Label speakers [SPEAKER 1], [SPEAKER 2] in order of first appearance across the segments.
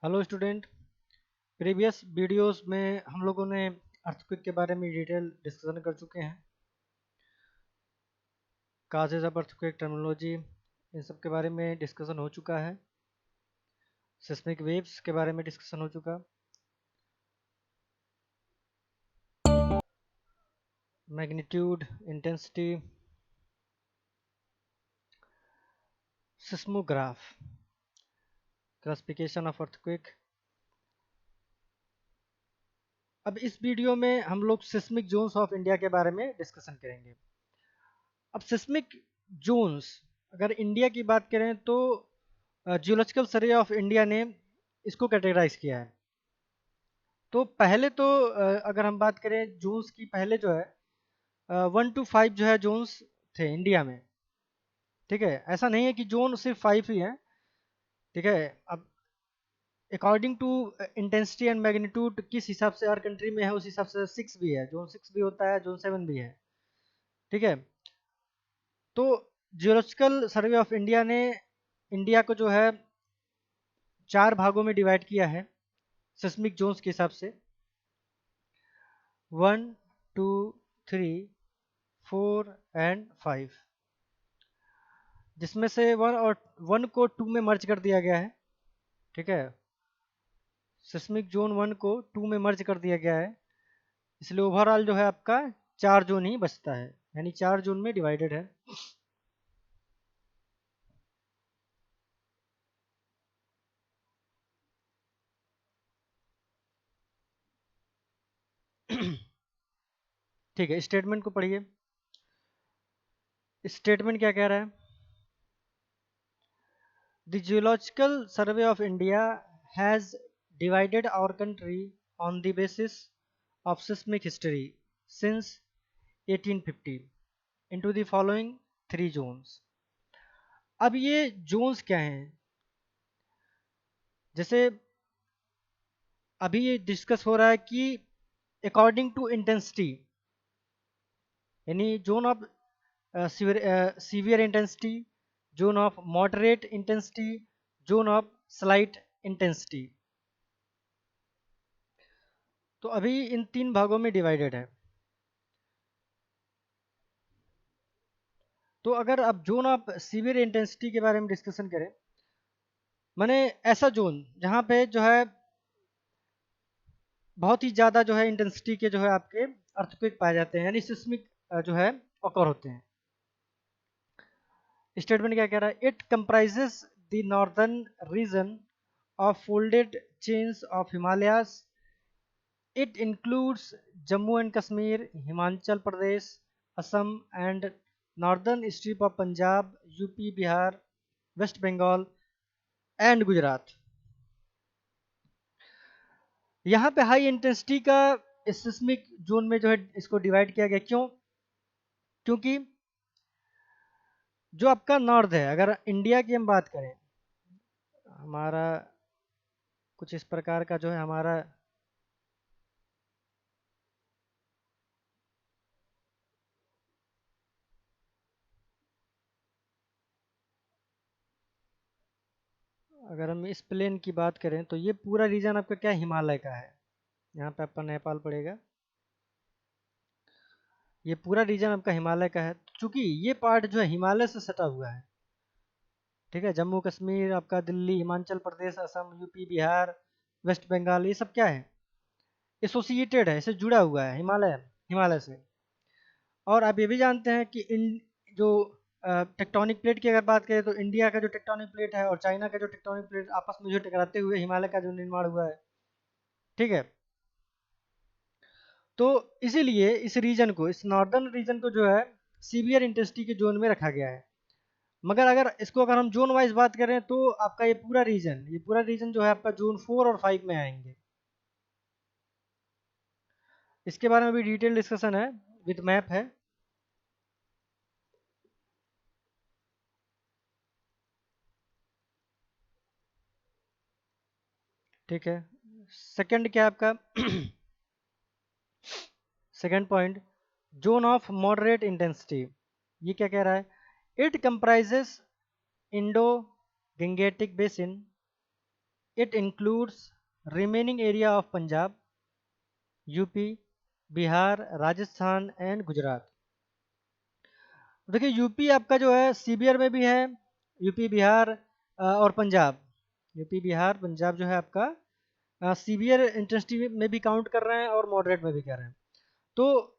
[SPEAKER 1] Hello student. Previous videos में हम लोगों ने अर्थक्वेक के बारे में डिटेल डिस्कशन कर चुके हैं। काजेज ऑफ अर्थक्वेक, टर्मिनोलॉजी, इन सब के बारे में डिस्कशन हो चुका है। सिस्मिक वेव्स के बारे में डिस्कशन हो चुका। Magnitude, intensity, seismograph, classification of earthquake. अब इस वीडियो में हम लोग सिस्मिक जोन्स ऑफ इंडिया के बारे में डिस्कशन करेंगे। अब सिस्मिक जोन्स, अगर इंडिया की बात करें तो जियोलॉजिकल सर्वे ऑफ इंडिया ने इसको कैटेगराइज किया है। तो पहले तो अगर हम बात करें जोन्स की, पहले जो है 1 to 5 जो है जोन्स थे इंडिया में। ठीक है, ऐसा नहीं है कि जोन सिर्फ 5 ही है। ठीक है, अब according to intensity and magnitude किस हिसाब से हर कंट्री में है, उस हिसाब से 6 भी है, जोन 6 भी होता है, जोन 7 भी है। ठीक है, तो जियोलॉजिकल सर्वे ऑफ इंडिया ने इंडिया को जो है 4 भागों में डिवाइड किया है सिस्मिक जोन्स के हिसाब से। 1, 2, 3, 4 एंड 5, जिसमें से 1 को 2 में मर्ज कर दिया गया है। ठीक है, सिस्मिक जोन 1 को 2 में मर्ज कर दिया गया है, इसलिए ओवरऑल जो है आपका 4 जोन ही बचता है, यानी 4 जोन में डिवाइडेड है। ठीक है, स्टेटमेंट को पढ़िए। स्टेटमेंट क्या कह रहा है? The geological survey of India has divided our country on the basis of seismic history since 1850 into the following 3 zones। अब ये जोन्स क्या हैं? जैसे अभी ये डिस्कस हो रहा है कि अकॉर्डिंग टू इंटेंसिटी, यानी zone of severe intensity, zone of moderate intensity, zone of slight intensity. तो अभी इन 3 भागों में डिवाइडेड है। तो अगर आप जोन ऑफ सीवियर इंटेंसिटी के बारे में डिस्कशन करें, माने ऐसा जोन जहाँ पे जो है बहुत ही ज़्यादा जो है इंटेंसिटी के जो है आपके अर्थक्वेक पाए जाते हैं, यानी सिस्मिक जो है ऑकर होते हैं। स्टेटमेंट क्या कह रहा है? It comprises the northern region of folded chains of Himalayas. It includes Jammu and Kashmir, Himachal Pradesh, Assam and northern strip of Punjab, UP, Bihar, West Bengal and Gujarat. यहाँ पे हाई इंटेंसिटी का सिस्मिक जोन में जो है इसको डिवाइड किया गया। क्यों? क्योंकि जो आपका नॉर्थ है, अगर इंडिया की हम बात करें, हमारा कुछ इस प्रकार का जो है हमारा अगर हम इस प्लेन की बात करें तो ये पूरा रीजन आपका क्या हिमालय का है। यहाँ पे आपका नेपाल पड़ेगा। ये पूरा रीजन आपका हिमालय का है, चूंकि ये पार्ट जो है हिमालय से सटा हुआ है। ठीक है, जम्मू कश्मीर आपका, दिल्ली, हिमाचल प्रदेश, असम, यूपी, बिहार, वेस्ट बंगाल, ये सब क्या है? एसोसिएटेड है, इससे जुड़ा हुआ है हिमालय हिमालय से। और आप ये भी जानते हैं कि इन जो टेक्टोनिक प्लेट की अगर बात करें तो इंडिया का जो टेक्टोनिक प्लेट है और चाइना का जो टेक्टोनिक प्लेट आपस में जो टकराते हुए हिमालय का जो निर्माण हुआ है। ठीक है, तो इसीलिए इस रीजन को, इस नॉर्दर्न रीजन को जो है सीवियर इंटेंसिटी के जोन में रखा गया है। मगर अगर इसको अगर हम जोन वाइज बात करें तो आपका ये पूरा रीजन जो है आपका जोन 4 और 5 में आएंगे। इसके बारे में भी डिटेल डिस्कशन है, विद मैप है। ठीक है, सेकंड क्या है आपका? Second point, zone of moderate intensity. ये क्या कह रहा है? It comprises Indo Gangetic basin it includes remaining area of Punjab, UP, Bihar, Rajasthan and Gujarat. देखिए यूपी आपका जो है सीबीआर में भी है, यूपी बिहार और पंजाब, यूपी बिहार पंजाब जो है आपका सीवियर इंटेंसिटी में भी काउंट कर रहे हैं और मॉडरेट में भी कर रहे हैं। तो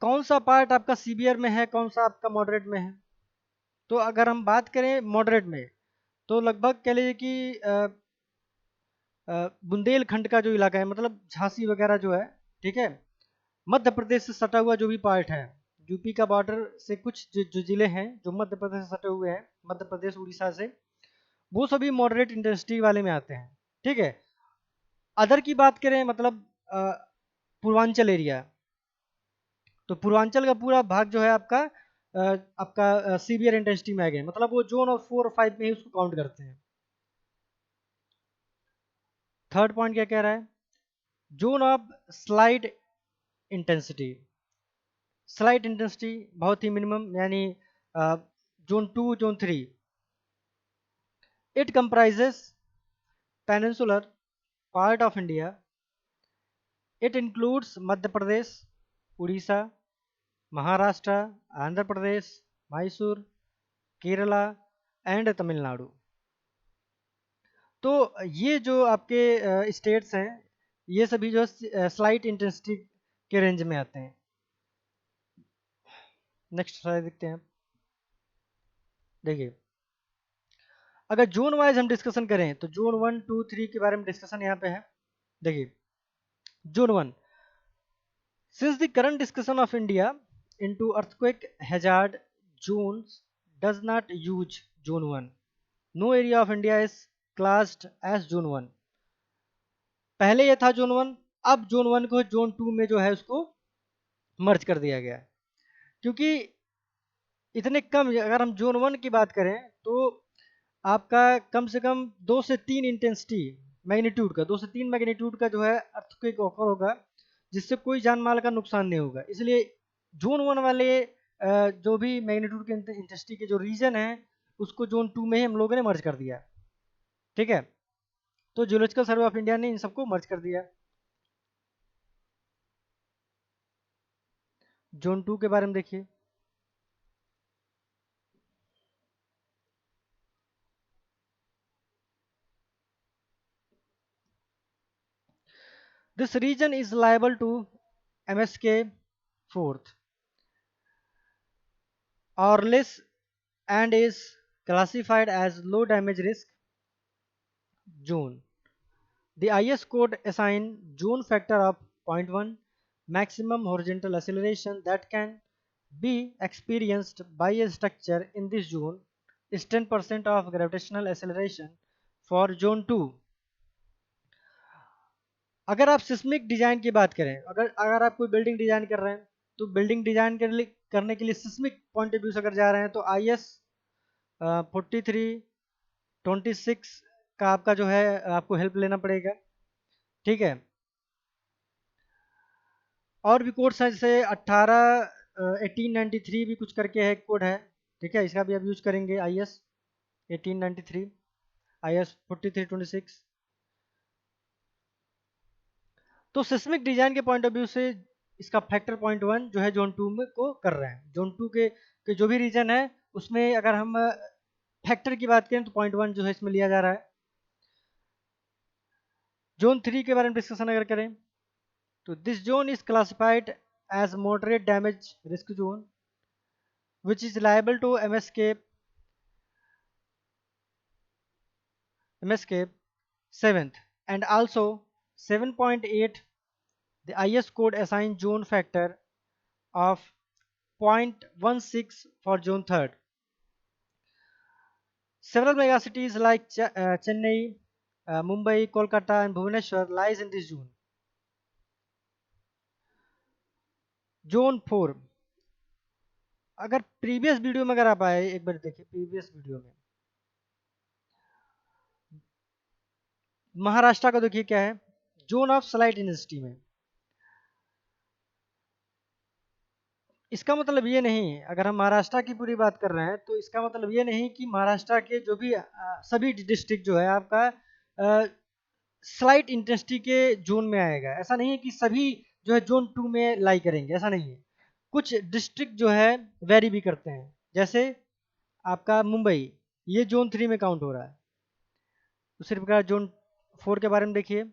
[SPEAKER 1] कौन सा पार्ट आपका सीवियर में है, कौन सा आपका मॉडरेट में है? तो अगर हम बात करें मॉडरेट में, तो लगभग कह लीजिए कि बुंदेलखंड का जो इलाका है, मतलब झांसी वगैरह जो है, ठीक है, मध्य प्रदेश से सटा हुआ जो भी पार्ट है, यूपी का बॉर्डर से कुछ जो जिले हैं जो मध्य प्रदेश से सटे हुए हैं, मध्य प्रदेश उड़ीसा से, वो सभी मॉडरेट इंटेंसिटी वाले में आते हैं। ठीक है। अदर की बात करें, मतलब पूर्वांचल एरिया, तो पूर्वांचल का पूरा भाग जो है आपका सीवियर इंटेंसिटी में आ गया, मतलब वो जोन और 4 और 5 में ही उसको काउंट करते हैं। थर्ड पॉइंट क्या कह रहा है? Zone of slide intensity. Slide intensity बहुत ही मिनिमम, यानी zone 2, zone 3। It comprises peninsular part of India. It includes Madhya Pradesh, Orissa, Maharashtra, Andhra Pradesh, Mysore, Kerala and Tamil Nadu. तो ये जो आपके स्टेट्स हैं, ये सभी जो स्लाइट इंटेंसिटी के रेंज में आते हैं। नेक्स्ट स्लाइड देखते हैं। देखिए अगर जोन वाइज हम डिस्कशन करें तो जोन 1, 2, 3 के बारे में डिस्कशन यहाँ पे है। देखिए zone 1, since the current discussion of India into earthquake hazard zones does not use zone 1, no area of India is classed as zone 1। पहले ये था जोन 1, अब जोन 1 को जोन 2 में जो है उसको मर्ज कर दिया गया, क्योंकि इतने कम, अगर हम जोन 1 की बात करें तो आपका कम से कम 2 से 3 इंटेंसिटी मैग्नीट्यूड का, 2 से 3 मैग्नीट्यूड का जो है अर्थक्वेक ऑकर होगा, जिससे कोई जान माल का नुकसान नहीं होगा। इसलिए जोन 1 वाले जो भी मैग्नीट्यूड के इंटेंसिटी के जो रीजन है, उसको जोन 2 में ही हम लोगों ने मर्ज कर दिया। ठीक है, तो जियोलॉजिकल सर्वे ऑफ इंडिया ने इन सबको मर्ज कर दिया। जोन 2 के बारे में देखिए। This region is liable to MSK fourth or less and is classified as low damage risk zone. The IS code assign zone factor of 0.1. Maximum horizontal acceleration that can be experienced by a structure in this zone is 10% of gravitational acceleration for zone 2. अगर आप seismic design की बात करें, अगर अगर आप कोई building design कर रहे हैं, तो बिल्डिंग डिजाइन करने के लिए सिस्मिक पॉइंट ऑफ व्यू से अगर जा रहे हैं तो IS 4326 का आपका जो है आपको हेल्प लेना पड़ेगा। ठीक है, और भी कोड्स हैं, जैसे 1893 भी कुछ करके है कोड है। ठीक है, इसका भी आप यूज करेंगे, IS 1893, IS 4326। तो सिस्मिक डिजाइन के पॉइंट ऑफ व्यू से इसका फैक्टर 0.1 जो है जोन 2 में को कर रहे हैं। जोन 2 के जो भी रीजन है उसमें अगर हम फैक्टर की बात करें तो 0.1 जो है इसमें लिया जा रहा है। जोन 3 के बारे में डिस्कशन अगर करें तो this zone is classified as moderate damage risk zone which is liable to MSK 7th and also 7.8. The IS code assigns zone factor of 0.16 for zone 3rd. Several megacities like Chennai, Mumbai, Kolkata and Bhubaneswar lies in this zone. Zone 4, अगर previous video में अगर आप आए एक बार देखिए, previous video में महाराष्ट्र का देखिए क्या है, जोन ऑफ स्लाइट इंटेंसिटी में। इसका मतलब ये नहीं, अगर हम महाराष्ट्र की पूरी बात कर रहे हैं तो इसका मतलब ये नहीं कि महाराष्ट्र के जो भी सभी डिस्ट्रिक्ट जो है आपका स्लाइट इंटेंसिटी के जोन में आएगा। ऐसा नहीं है कि सभी जो है जोन 2 में लाई करेंगे, ऐसा नहीं है। कुछ डिस्ट्रिक्ट जो है वेरी भी करते हैं, जैसे आपका मुंबई, ये जोन 3 में काउंट हो रहा है। उसी प्रकार जोन 4 के बारे में देखिए।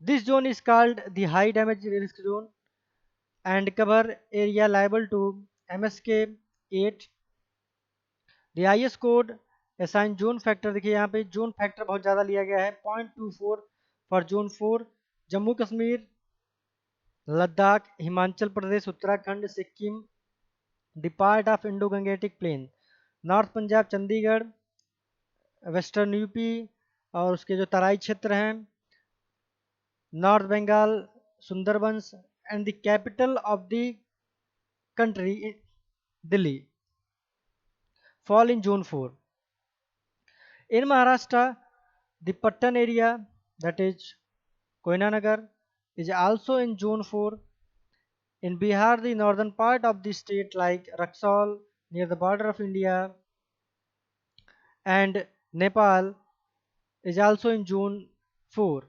[SPEAKER 1] This zone is called the high damage risk zone and cover area liable to MSK 8। The IS code assign zone factor, देखिए यहाँ पे जोन फैक्टर बहुत ज़्यादा लिया गया है, 0.24 for zone 4। Jammu Kashmir, Ladakh, Himachal Pradesh, Uttarakhand, Sikkim, the part of Indo Gangetic plain, north Punjab, Chandigarh, western UP और उसके जो तराई क्षेत्र हैं, north Bengal, Sundarbans and the capital of the country Delhi fall in zone 4। In Maharashtra, the Patan area, that is Koinanagar, is also in zone 4। In Bihar, the northern part of the state like Raxaul near the border of India and Nepal is also in zone 4।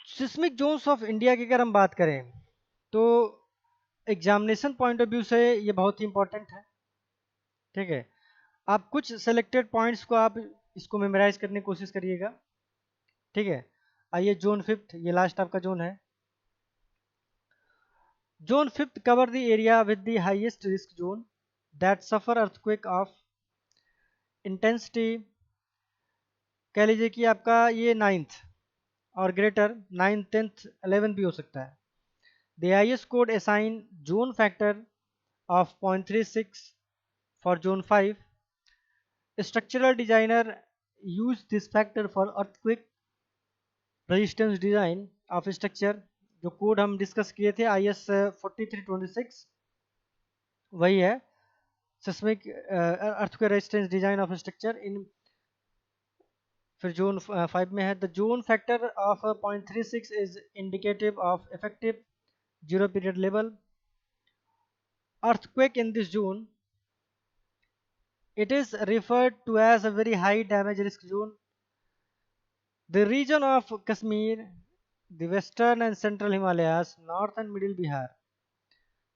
[SPEAKER 1] Seismic zones of India की अगर हम बात करें तो examination point of view से ये बहुत ही important है। ठीक है, आप कुछ सेलेक्टेड पॉइंट्स को आप इसको मेमोराइज करने की कोशिश करिएगा। ठीक है, आइए जोन 5, ये लास्ट आपका जोन है। Zone 5 cover the area with the highest risk zone that suffer earthquake of intensity. कह लीजिए कि आपका ये 9th और ग्रेटर, 9th 10th 11th भी हो सकता है। The IS code assign zone factor of 0.36 for zone 5। Structural designer use this factor for earthquake resistance design of structure. जो कोड हम डिस्कस किए थे IS 4326 वही है, seismic earthquake resistance design of structure in. फिर जोन 5 में है the zone factor of 0.36 is indicative of effective zero period level earthquake in this zone। It is referred to as a very high damage risk zone। The region of Kashmir, the western and central Himalayas, north and middle Bihar,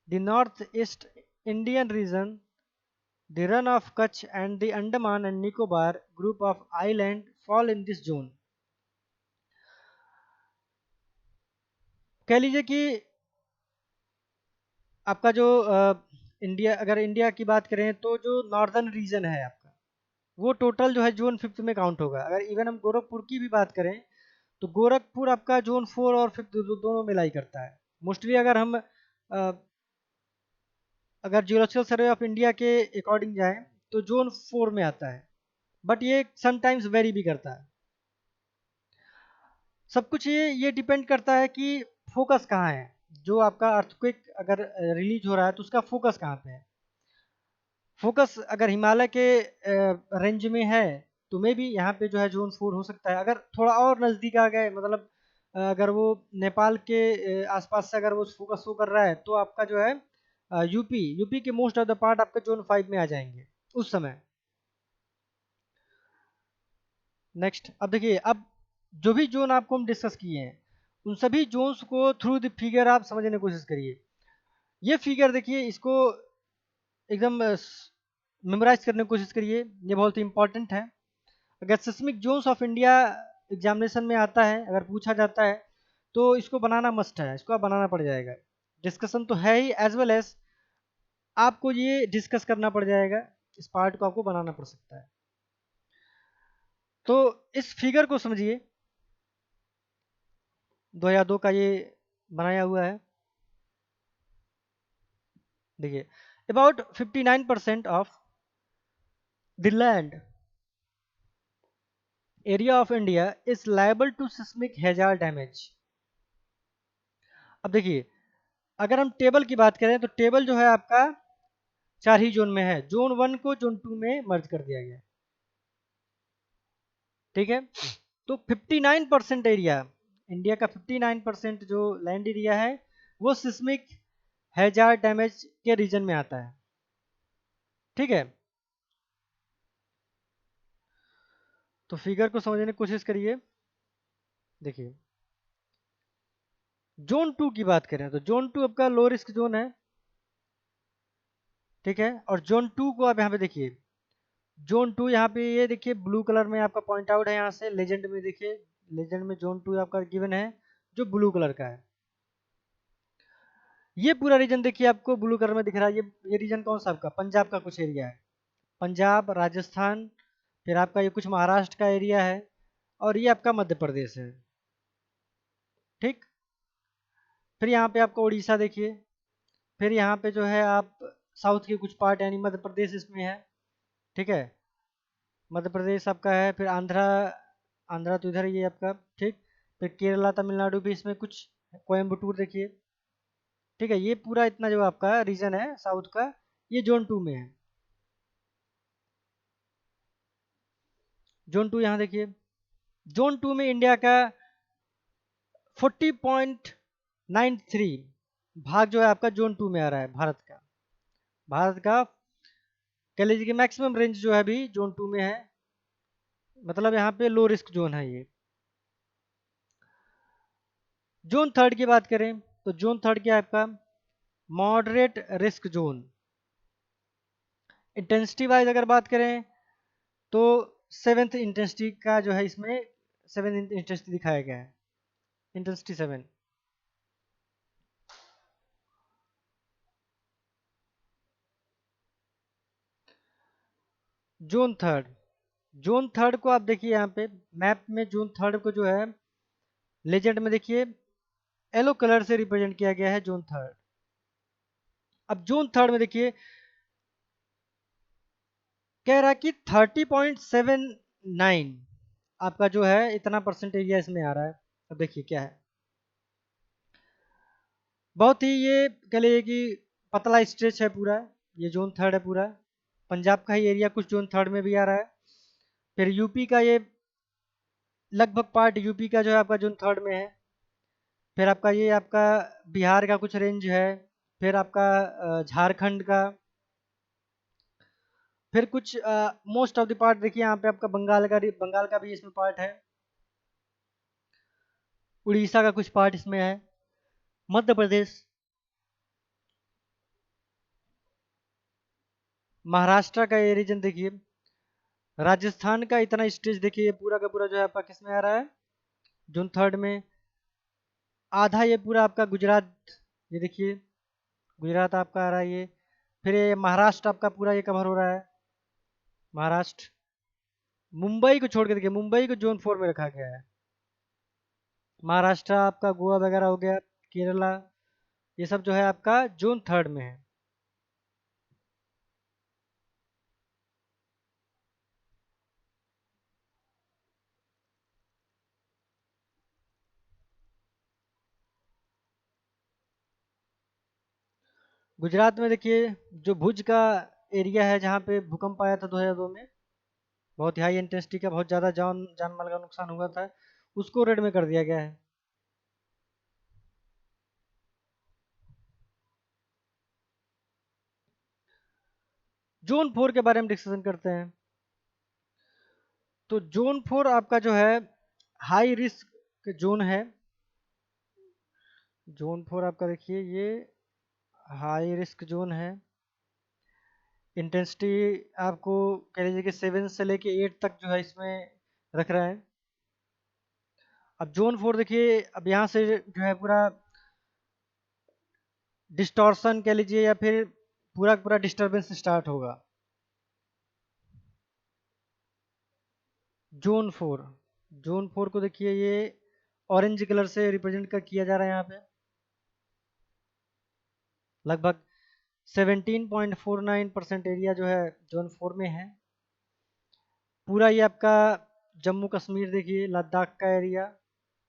[SPEAKER 1] the northeast Indian region, the run of Kutch and the Andaman and Nicobar group of island fall in this zone। कह लीजिए कि आपका जो India, अगर India की बात करें तो जो नॉर्दर्न रीजन है आपका, वो टोटल जो है जोन 5 में काउंट होगा। अगर इवन हम गोरखपुर की भी बात करें तो गोरखपुर आपका जोन 4 और 5 दोनों में लाई करता है। मोस्टली अगर हम अगर जियोलॉजिकल सर्वे ऑफ इंडिया के अकॉर्डिंग जाएं तो जोन 4 में आता है, बट ये समटाइम्स वेरी भी करता है। सब कुछ ये डिपेंड करता है कि फोकस कहाँ है। जो आपका अर्थक्वेक अगर रिलीज हो रहा है तो उसका फोकस कहाँ पे है। फोकस अगर हिमालय के रेंज में है तो मे भी यहाँ पे जो है जोन 4 हो सकता है। अगर थोड़ा और नज़दीक आ गए, मतलब अगर वो नेपाल के आसपास से अगर वो फोकस शो कर रहा है तो आपका जो है यूपी के मोस्ट ऑफ द पार्ट आपके जोन 5 में आ जाएंगे उस समय। नेक्स्ट, अब देखिए, अब जो भी जोन आपको हम डिस्कस किए हैं उन सभी जोन्स को थ्रू द फिगर आप समझने की कोशिश करिए। ये फिगर देखिए, इसको एकदम मेमोराइज करने की कोशिश करिए, ये बहुत ही इंपॉर्टेंट है। अगर seismic zones of India examination में आता है, अगर पूछा जाता है तो इसको बनाना मस्ट है, इसको आप बनाना पड़ जाएगा। डिस्कशन तो है ही, एज वेल एज आपको ये डिस्कस करना पड़ जाएगा, इस पार्ट को आपको बनाना पड़ सकता है। तो इस फिगर को समझिए, 2002 का ये बनाया हुआ है। देखिए, about 59% of the land area of India is liable to seismic hazard damage. अब देखिए, अगर हम टेबल की बात करें तो टेबल जो है आपका 4 ही जोन में है। जोन 1 को जोन 2 में मर्ज कर दिया गया। ठीक है, तो 59% एरिया, इंडिया का 59% जो लैंड एरिया है वो सिस्मिक हैजार्ड डैमेज के रीजन में आता है। ठीक है, तो फिगर को समझने की कोशिश करिए। देखिए, जोन 2 की बात करें तो जोन 2 आपका लो रिस्क जोन है, ठीक है। और जोन 2 को आप यहाँ पे देखिए, जोन 2 यहाँ पे ये देखिए ब्लू कलर में आपका पॉइंट आउट है, यहाँ से लेजेंड में देखिए, लेजेंड में जोन 2 आपका गिवन है जो ब्लू कलर का है। ये पूरा रीजन देखिए आपको ब्लू कलर में दिख रहा है, ये रीजन कौन सा आपका, पंजाब का कुछ एरिया है, पंजाब, राजस्थान, फिर आपका ये कुछ महाराष्ट्र का एरिया है, और ये आपका मध्य प्रदेश है, ठीक। फिर यहाँ पे आपका उड़ीसा देखिए, फिर यहाँ पे जो है आप साउथ के कुछ पार्ट यानी मध्य प्रदेश इसमें है, ठीक है। मध्य प्रदेश आपका है, फिर आंध्रा, आंध्रा तो इधर ही है आपका, ठीक। फिर केरला, तमिलनाडु भी इसमें कुछ, कोयम्बटूर देखिए, ठीक है। ये पूरा इतना जो आपका रीजन है साउथ का, ये जोन 2 में है। जोन 2 यहाँ देखिए, जोन 2 में इंडिया का 40.93 भाग जो है आपका जोन 2 में आ रहा है, भारत का, भारत का कह लीजिए कि मैक्सिमम रेंज जो है अभी जोन 2 में है, मतलब यहाँ पे लो रिस्क जोन है ये। जोन 3 की बात करें तो जोन 3 क्या है आपका, moderate risk zone. Intensity wise अगर बात करें तो सेवेंथ इंटेंसिटी का जो है इसमें, सेवेंथ इंटेंसिटी दिखाया गया है, इंटेंसिटी 7। जोन 3, जोन 3 को आप देखिए यहाँ पे मैप में, जोन 3 को जो है लेजेंड में देखिए येलो कलर से रिप्रेजेंट किया गया है जोन 3। अब जोन 3 में देखिए कह रहा है कि 30.79 आपका जो है इतना परसेंट एरिया इसमें आ रहा है। अब देखिए क्या है, बहुत ही ये कह लीजिए कि पतला स्ट्रेच है पूरा, ये जोन 3 है पूरा, पंजाब का ही एरिया कुछ जोन 3 में भी आ रहा है। फिर यूपी का ये लगभग पार्ट यूपी का जो है आपका जोन 3 में है। फिर आपका ये आपका बिहार का कुछ रेंज है, फिर आपका झारखंड का, फिर कुछ मोस्ट ऑफ द पार्ट देखिए यहाँ पे आपका बंगाल का भी इसमें पार्ट है, उड़ीसा का कुछ पार्ट इसमें है, मध्य प्रदेश, महाराष्ट्र का ये रीजन देखिए, राजस्थान का इतना स्टेज देखिए, ये पूरा का पूरा जो है आपका किस में आ रहा है, जोन 3 में। आधा ये पूरा आपका गुजरात, ये देखिए गुजरात आपका आ रहा है ये। फिर ये महाराष्ट्र आपका पूरा ये कवर हो रहा है, महाराष्ट्र। मुंबई को छोड़ के देखिए, मुंबई को जोन 4 में रखा गया है। महाराष्ट्र आपका गोवा वगैरह हो गया, केरला, ये सब जो है आपका जोन 3 में है। गुजरात में देखिए जो भुज का एरिया है जहाँ पे भूकंप आया था 2002 में, बहुत ही हाई इंटेंसिटी का, बहुत ज़्यादा जान माल का नुकसान हुआ था, उसको रेड में कर दिया गया है। जोन 4 के बारे में डिस्कशन करते हैं। तो जोन 4 आपका जो है हाई रिस्क जोन है। जोन 4 आपका देखिए ये हाई रिस्क जोन है। इंटेंसिटी आपको कह लीजिए कि 7 से लेके 8 तक जो है इसमें रख रहा है। अब जोन 4 देखिए, अब यहाँ से जो है पूरा डिस्टॉर्शन कह लीजिए या फिर पूरा पूरा डिस्टरबेंस स्टार्ट होगा। जोन 4, जोन 4 को देखिए ये ऑरेंज कलर से रिप्रेजेंट कर किया जा रहा है यहाँ पे, लगभग 17.49% एरिया जो है जोन 4 में है। पूरा ये आपका जम्मू कश्मीर देखिए, लद्दाख का एरिया,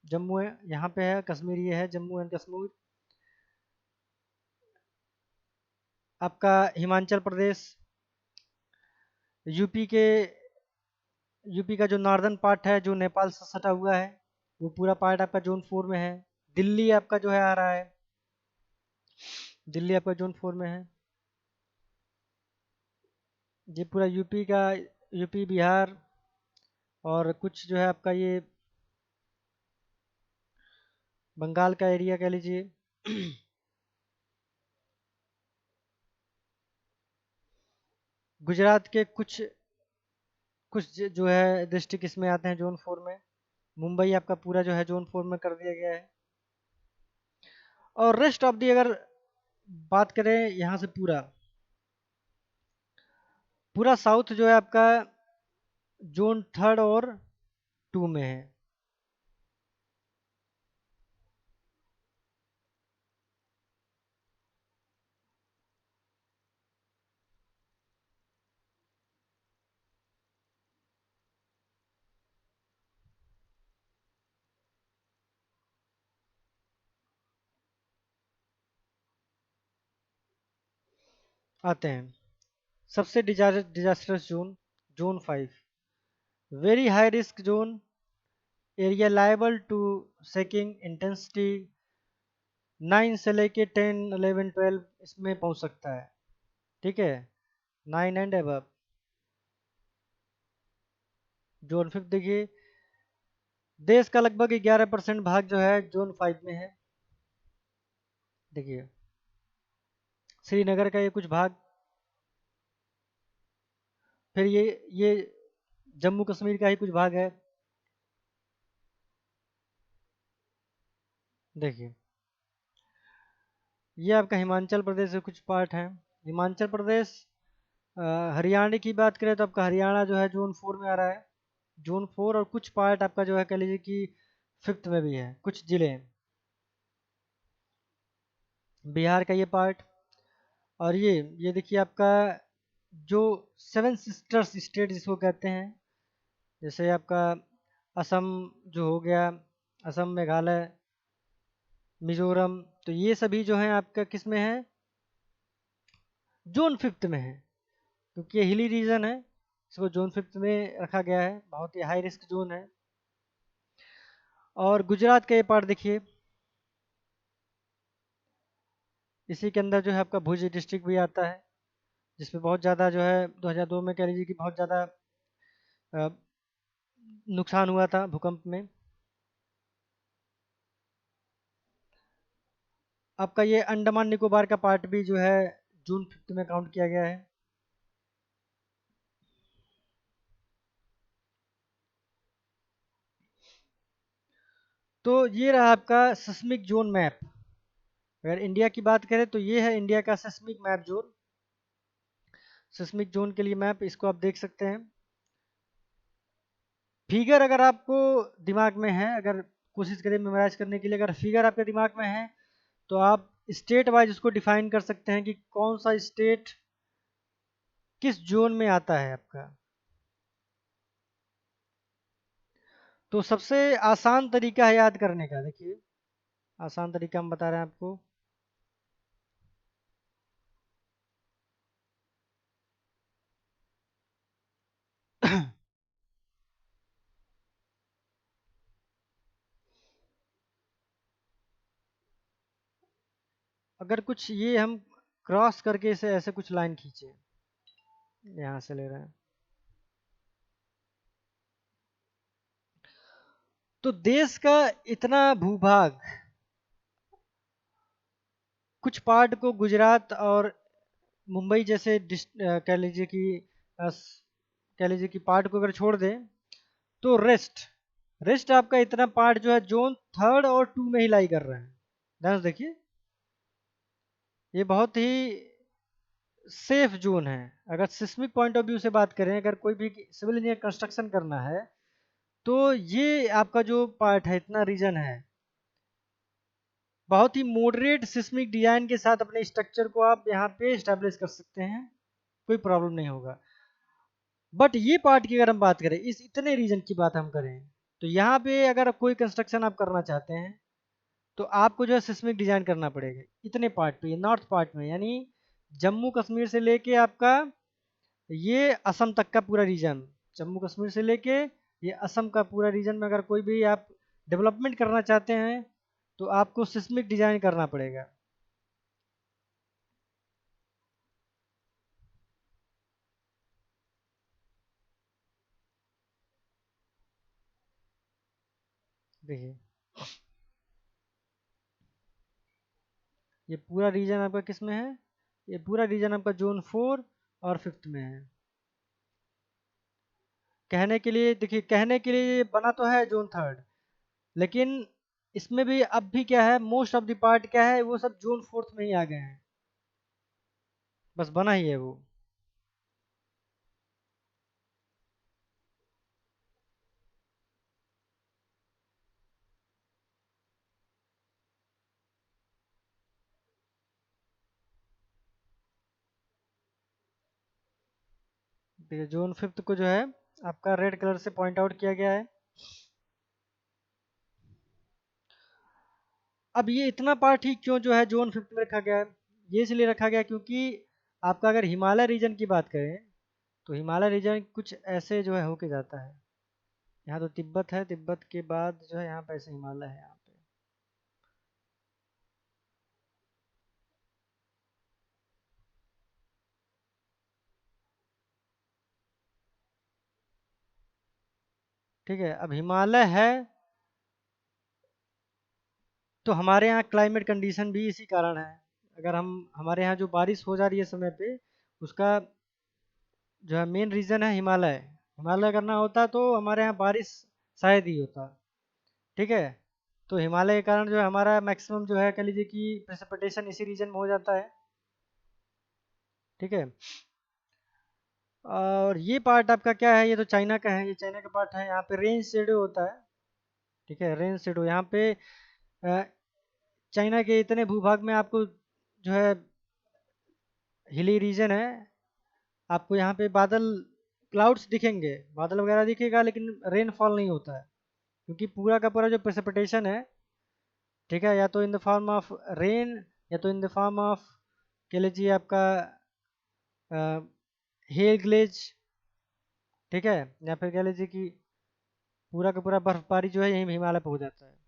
[SPEAKER 1] जम्मू है यहाँ पे है, कश्मीर ये है, जम्मू एंड कश्मीर। आपका हिमाचल प्रदेश, यूपी के, यूपी का जो नॉर्दर्न पार्ट है जो नेपाल से सटा हुआ है, वो पूरा पार्ट आपका जोन 4 में है। दिल्ली आपका जो है आ रहा है, दिल्ली आपका जोन 4 में है। ये पूरा यूपी का, यूपी, बिहार, और कुछ जो है आपका ये बंगाल का एरिया कह लीजिए। गुजरात के कुछ कुछ जो है डिस्ट्रिक्ट इसमें आते हैं जोन 4 में। मुंबई आपका पूरा जो है जोन 4 में कर दिया गया है। और रेस्ट ऑफ दी अगर बात करें यहाँ से पूरा पूरा साउथ जो है आपका जोन 3 और 2 में है। आते हैं सबसे disasters zone, zone 5, very high risk zone, area liable to shaking intensity 9 से लेके 10 11 12 इसमें पहुंच सकता है। ठीक है, 9 एंड अबव। जोन 5 देखिए, देश का लगभग 11% भाग जो है जोन 5 में है। देखिए श्रीनगर का ये कुछ भाग, फिर ये जम्मू कश्मीर का ही कुछ भाग है। देखिए ये आपका हिमाचल प्रदेश के कुछ पार्ट हैं। हिमाचल प्रदेश, हरियाणा की बात करें तो आपका हरियाणा जो है जोन 4 में आ रहा है। जोन 4 और कुछ पार्ट आपका जो है कह लीजिए कि 5th में भी है, कुछ जिले हैं। बिहार का ये पार्ट, और ये देखिए आपका जो 7 सिस्टर्स स्टेट जिसको कहते हैं, जैसे आपका असम जो हो गया, असम, मेघालय, मिजोरम, तो ये सभी जो हैं आपका किस में है, जोन 5th में है। क्योंकि ये हिली रीजन है, इसको जोन 5th में रखा गया है, बहुत ही हाई रिस्क जोन है। और गुजरात का ये पार्ट देखिए, इसी के अंदर जो है आपका भुज डिस्ट्रिक्ट भी आता है, जिसमें बहुत ज़्यादा जो है 2002 में कह लीजिए कि बहुत ज़्यादा नुकसान हुआ था भूकंप में। आपका ये अंडमान निकोबार का पार्ट भी जो है जून 5th में काउंट किया गया है। तो ये रहा आपका सिस्मिक जोन मैप। अगर इंडिया की बात करें तो ये है इंडिया का seismic map zone. Seismic zone के लिए मैप, इसको आप देख सकते हैं। फिगर अगर आपको दिमाग में है, अगर कोशिश करें मेमोराइज करने के लिए, अगर फिगर आपके दिमाग में है तो आप स्टेट वाइज उसको डिफाइन कर सकते हैं कि कौन सा स्टेट किस जोन में आता है आपका। तो सबसे आसान तरीका है याद करने का, देखिए आसान तरीका हम बता रहे हैं आपको। अगर कुछ ये हम क्रॉस करके इसे ऐसे कुछ लाइन खींचे, यहाँ से ले रहे हैं, तो देश का इतना भूभाग, कुछ पार्ट को गुजरात और मुंबई जैसे कह लीजिए कि कह लीजिए कि पार्ट को अगर छोड़ दें, तो रेस्ट आपका इतना पार्ट जो है जोन 3 और 2 में ही लाई कर रहा है। ध्यान से देखिए, ये बहुत ही सेफ जोन है। अगर सिस्मिक पॉइंट ऑफ व्यू से बात करें, अगर कोई भी सिविल इंजीनियर कंस्ट्रक्शन करना है, तो ये आपका जो पार्ट है, इतना रीजन है, बहुत ही मॉडरेट सिस्मिक डिजाइन के साथ अपने स्ट्रक्चर को आप यहाँ पे स्टैब्लिश कर सकते हैं, कोई प्रॉब्लम नहीं होगा। बट ये पार्ट की अगर हम बात करें, इस इतने रीजन की बात हम करें, तो यहाँ पे अगर कोई कंस्ट्रक्शन आप करना चाहते हैं तो आपको जो है सिस्मिक डिजाइन करना पड़ेगा इतने पार्ट पे, नॉर्थ पार्ट में, यानी जम्मू कश्मीर से लेके आपका ये असम तक का पूरा रीजन, जम्मू कश्मीर से लेके ये असम का पूरा रीजन में अगर कोई भी आप डेवलपमेंट करना चाहते हैं तो आपको सिस्मिक डिजाइन करना पड़ेगा। देखिए ये पूरा रीजन आपका किस में है, ये पूरा रीजन आपका जोन 4 और 5th में है। कहने के लिए देखिए, कहने के लिए ये बना तो है जोन 3, लेकिन इसमें भी अब भी क्या है, मोस्ट ऑफ द पार्ट क्या है, वो सब जोन 4 में ही आ गए हैं, बस बना ही है वो। देखिए जोन 5 को जो है आपका रेड कलर से पॉइंट आउट किया गया है। अब ये इतना पार्ट ही क्यों जो है जोन 5 में रखा गया है, ये इसलिए रखा गया क्योंकि आपका अगर हिमालय रीजन की बात करें तो हिमालय रीजन कुछ ऐसे जो है होके जाता है। यहाँ तो तिब्बत है, तिब्बत के बाद जो है यहाँ पे ऐसे हिमालय है यहाँ पे। ठीक है, अब हिमालय है तो हमारे यहाँ क्लाइमेट कंडीशन भी इसी कारण है। अगर हम हमारे यहाँ जो बारिश हो जा रही है समय पे, उसका जो है मेन रीज़न है हिमालय। हिमालय करना होता तो हमारे यहाँ बारिश शायद ही होता। ठीक है, तो हिमालय के कारण जो है हमारा मैक्सिमम जो है कह लीजिए कि प्रेसिपिटेशन इसी रीजन में हो जाता है। ठीक है, और ये पार्ट आपका क्या है, ये तो चाइना का है, ये चाइना का पार्ट है। यहाँ पे रेन शेडो होता है। ठीक है, रेन शेडो यहाँ पे अ, चाइना के इतने भूभाग में आपको जो है हिली रीजन है, आपको यहाँ पे बादल क्लाउड्स दिखेंगे, बादल वगैरह दिखेगा, लेकिन रेनफॉल नहीं होता है क्योंकि पूरा का पूरा जो प्रेसिपिटेशन है, ठीक है, या तो in the form of rain या तो इन द फॉर्म ऑफ कह लीजिए आपका हेल ग्लेज। ठीक है, या फिर कह लीजिए कि पूरा का पूरा बर्फबारी जो है यही हिमालय पे हो जाता है।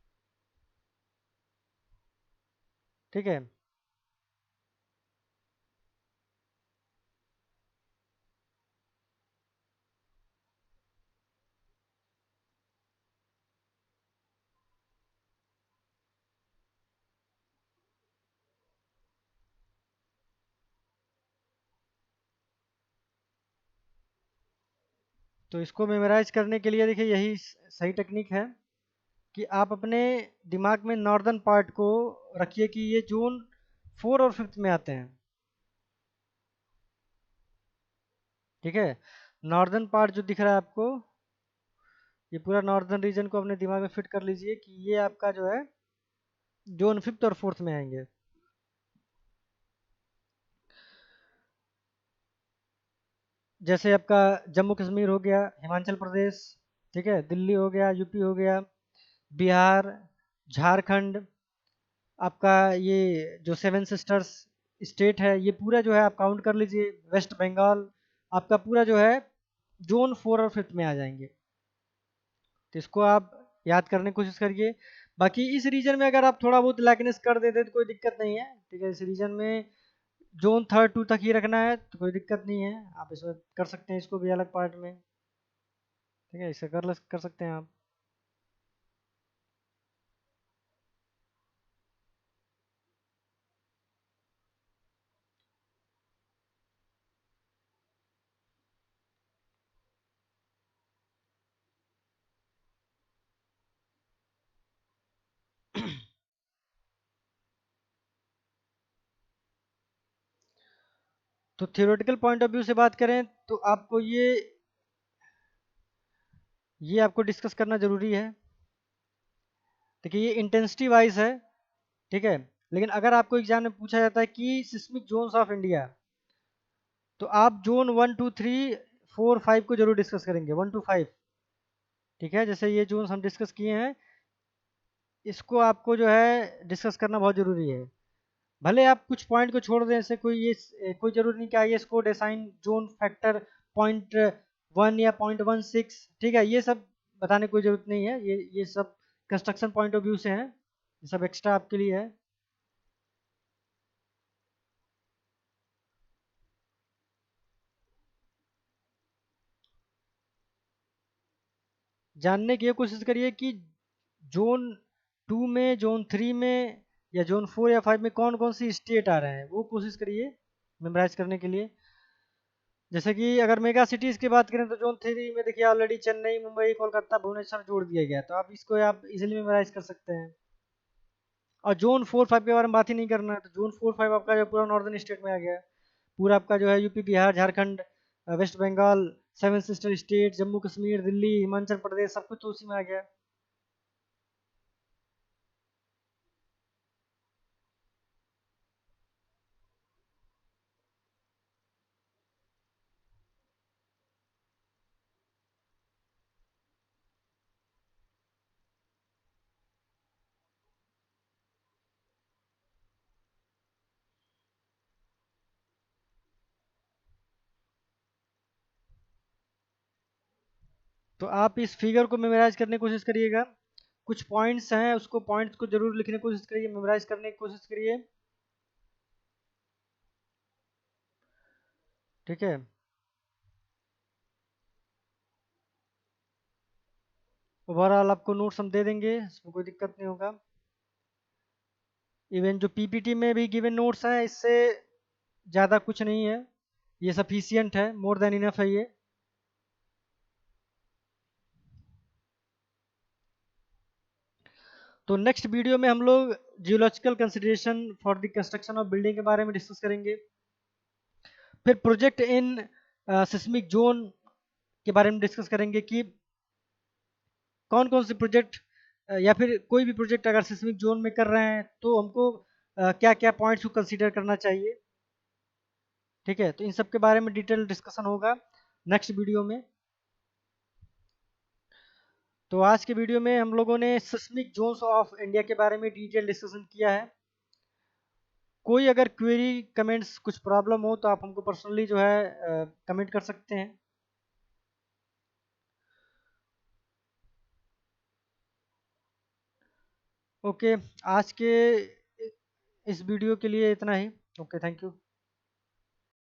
[SPEAKER 1] ठीक है, तो इसको मेमोराइज करने के लिए देखिए यही सही टेक्निक है कि आप अपने दिमाग में नॉर्दर्न पार्ट को रखिए कि ये जोन 4 और 5 में आते हैं। ठीक है, नॉर्दर्न पार्ट जो दिख रहा है आपको, ये पूरा नॉर्दर्न रीजन को अपने दिमाग में फिट कर लीजिए कि ये आपका जो है जोन 5 और 4 में आएंगे। जैसे आपका जम्मू कश्मीर हो गया, हिमाचल प्रदेश, ठीक है, दिल्ली हो गया, यूपी हो गया, बिहार, झारखंड, आपका ये जो 7 सिस्टर्स स्टेट है, ये पूरा जो है आप काउंट कर लीजिए, वेस्ट बंगाल, आपका पूरा जो है जोन 4 और 5 में आ जाएंगे। तो इसको आप याद करने की कोशिश करिए। बाकी इस रीजन में अगर आप थोड़ा बहुत लाइकनेस कर देते तो कोई दिक्कत नहीं है। ठीक है, इस रीजन में जोन 3 2 तक ही रखना है तो कोई दिक्कत नहीं है, आप इसमें कर सकते हैं इसको भी अलग पार्ट में। ठीक है, इसे कर सकते हैं आप। तो थियोरेटिकल पॉइंट ऑफ व्यू से बात करें तो आपको ये आपको डिस्कस करना जरूरी है। देखिए ये इंटेंसिटी वाइज है। ठीक है, लेकिन अगर आपको एग्जाम में पूछा जाता है कि सिस्मिक जोन्स ऑफ इंडिया, तो आप जोन 1 2 3 4 5 को जरूर डिस्कस करेंगे, 1 to 5। ठीक है, जैसे ये जोन्स हम डिस्कस किए हैं, इसको आपको जो है डिस्कस करना बहुत जरूरी है। भले आप कुछ पॉइंट को छोड़ दें, ऐसे कोई जरूरी नहीं कि I S code assign zone factor point 1 या पॉइंट 16। ठीक है, ये सब बताने की कोई जरूरत नहीं है, ये सब कंस्ट्रक्शन पॉइंट ऑफ व्यू से हैं, ये सब एक्स्ट्रा आपके लिए है। जानने की ये कोशिश करिए कि जोन 2 में, जोन 3 में, या जोन 4 या 5 में कौन कौन सी स्टेट आ रहे हैं वो कोशिश करिए मेमोराइज करने के लिए। जैसे कि अगर मेगा सिटीज़ की बात करें तो जोन 3 में देखिए ऑलरेडी चेन्नई, मुंबई, कोलकाता, भुवनेश्वर जोड़ दिया गया, तो आप इसको आप इजीली मेमोराइज कर सकते हैं। और जोन 4 5 के बारे में बात ही नहीं करना है, तो जोन 4 5 आपका जो पूरा नॉर्दर्न स्टेट में आ गया, पूरा आपका जो है UP, Bihar, Jharkhand, West Bengal, seven sister state, Jammu Kashmir, Delhi, Himachal Pradesh, सब कुछ तो उसी में आ गया। तो आप इस फिगर को मेमोराइज करने की कोशिश करिएगा। कुछ पॉइंट्स हैं, उसको पॉइंट्स को जरूर लिखने की कोशिश करिए, मेमोराइज करने की कोशिश करिए। ठीक है। ओवरऑल आपको नोट्स हम दे देंगे, इसमें कोई दिक्कत नहीं होगा। इवन जो पीपीटी में भी गिवन नोट्स हैं, इससे ज़्यादा कुछ नहीं है, ये सफिशियंट है, मोर देन इनफ है ये। तो नेक्स्ट वीडियो में हम लोग geological consideration for the construction of building के बारे में डिस्कस करेंगे। फिर प्रोजेक्ट इन सिस्मिक जोन के बारे में डिस्कस करेंगे कि कौन कौन से प्रोजेक्ट या फिर कोई भी प्रोजेक्ट अगर सिस्मिक जोन में कर रहे हैं तो हमको क्या क्या पॉइंट्स को कंसीडर करना चाहिए। ठीक है, तो इन सब के बारे में डिटेल डिस्कशन होगा नेक्स्ट वीडियो में। तो आज के वीडियो में हम लोगों ने सिस्मिक जोन्स ऑफ इंडिया के बारे में डिटेल डिस्कशन किया है। कोई अगर क्वेरी, कमेंट्स, कुछ प्रॉब्लम हो तो आप हमको पर्सनली जो है कमेंट कर सकते हैं। ओके, आज के इस वीडियो के लिए इतना ही। Okay, thank you.